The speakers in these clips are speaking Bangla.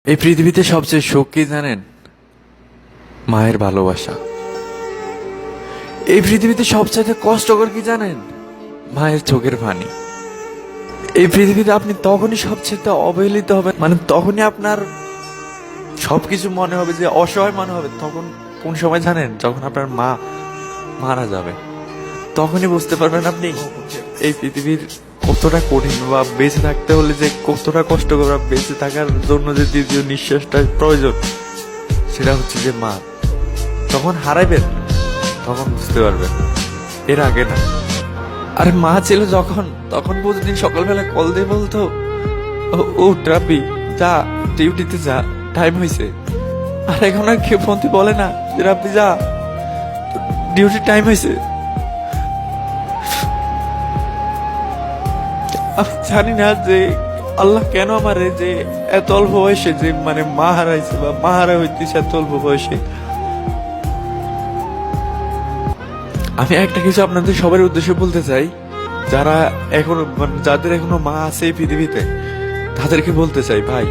এই পৃথিবীতে সবচেয়ে সুখ কি জানেন? মায়ের ভালোবাসা। এই পৃথিবীতে সবচেয়ে কষ্টকর কি জানেন? মায়ের চোখের পানি। এই পৃথিবীতে আপনি তখনই সবচেয়ে অবহেলিত হবেন, মানে তখনই আপনার সবকিছু মনে হবে যে অসহায় মনে হবে। তখন কোন সময় জানেন? যখন আপনার মা মারা যাবে, তখনই বুঝতে পারবেন আপনি এই পৃথিবীর কতটা কঠিন, বা বেঁচে থাকতে হলে যে কতটা কষ্ট করে বেঁচে থাকার জন্য যে দ্বিতীয় নিঃশ্বাসটা প্রয়োজন, সেটা হচ্ছে যে মা। যখন হারাইবেন তখন বুঝতে পারবেন, এর আগে না। আরে মা ছিল যখন, তখন প্রতিদিন সকালবেলা কল দিয়ে বলতো, ও রাব্বি যা, ডিউটিতে যা, টাইম হয়েছে। আর এখন আর কেউ ফোন দিয়ে বলে না যে রাব্বি যা, ডিউটির টাইম হয়েছে। আমি জানি না যে আল্লাহ কেন আমারে যে এত অল্প বয়সে যে মানে মা হারাইছে বা মা হারা হইতেছে এত অল্প বয়সে। আমি একটা কিছু আপনাদের সবার উদ্দেশ্যে বলতে চাই, যারা এখনো মানে যাদের এখনো মা আছে এই পৃথিবীতে, তাদেরকে বলতে চাই, ভাই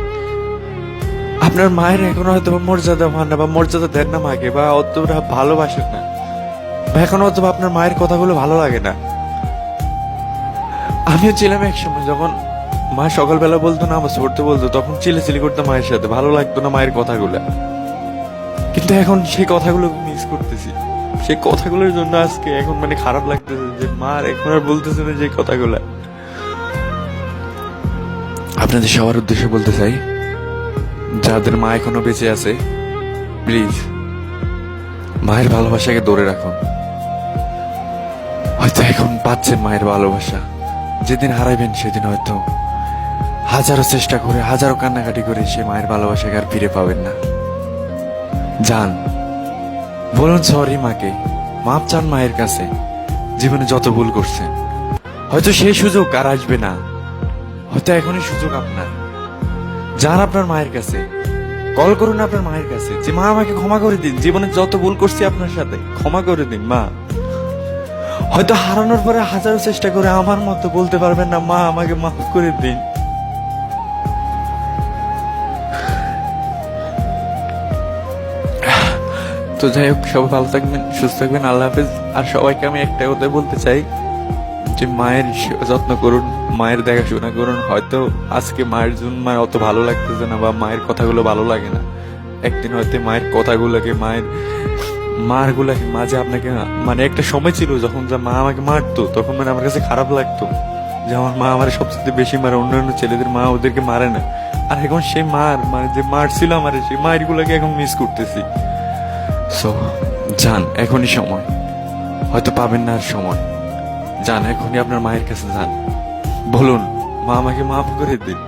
আপনার মায়ের এখনো হয়তো মর্যাদা পান না, বা মর্যাদা দেন না মাকে, বা অতটা ভালোবাসেন না, বা এখনো হয়তো আপনার মায়ের কথাগুলো ভালো লাগে না। আমিও ছিলাম এক সময়, যখন মা সকালবেলা বলতো নামাজ পড়তে বলতো, তখন চিল্লাচিল্লি করতো মায়ের সাথে, ভালো লাগতো না মায়ের কথাগুলো। কিন্তু এখন সেই কথাগুলো মিস করতেছি। সেই কথাগুলোর জন্য আজকে এখন মানে খারাপ লাগতেছে যে মা এখন আর বলতেছে না যে কথাগুলো। আপনাদের সবার উদ্দেশ্যে বলতে চাই, যাদের মা এখনো বেঁচে আছে, প্লিজ মায়ের ভালোবাসাকে ধরে রাখুন। হয়তো এখন পাচ্ছেন মায়ের ভালোবাসা, যেদিন হারাইবেন সেদিন হয়তো হাজারো চেষ্টা করে, হাজারো কান্নাকাটি করে সে মায়ের ভালোবাসাকে আর ফিরে পাবেন না। যান, বলুন সরি মাকে, মাপ চান মায়ের কাছে, জীবনে যত ভুল করছেন। হয়তো সেই সুযোগ আর আসবে না, হয়তো এখনই সুযোগ আপনার। যান আপনার মায়ের কাছে, কল করুন আপনার মায়ের কাছে যে মা আমাকে ক্ষমা করে দিন, জীবনে যত ভুল করছি আপনার সাথে ক্ষমা করে দিন মা। হয়তো হারানোর পরে হাজারো চেষ্টা করে আমার মতো বলতে পারবেন না মা আমাকে মাফ করে দিন। তো যাই হোক, সবাই ভালো থাকবেন, সুস্থ থাকবেন, আল্লাহ হাফেজ। আর সবাইকে আমি একটা কথা বলতে চাই যে মায়ের যত্ন করুন, মায়ের দেখাশোনা করুন। হয়তো আজকে মায়ের জন্য মায়ের অত ভালো লাগতেছে না, বা মায়ের কথাগুলো ভালো লাগে না, একদিন হয়তো মায়ের কথাগুলোকে, মার গুলাকে মাঝে আপনাকে মানে একটা সময় ছিল যখন যা মা আমাকে মারতো, তখন মানে আমার কাছে খারাপ লাগতো যে আমার মা আমার সবচেয়ে বেশি মারে, অন্যান্য ছেলেদের মা ওদেরকে মারে না। আর এখন সেই মার মানে যে মার ছিল আমার, সেই মায়ের গুলাকে এখন মিস করতেছি। সো যান, এখনই সময়, হয়তো পাবেন না আর সময়। যান, এখনই আপনার মায়ের কাছে যান, বলুন মা আমাকে মাফ করে দিন।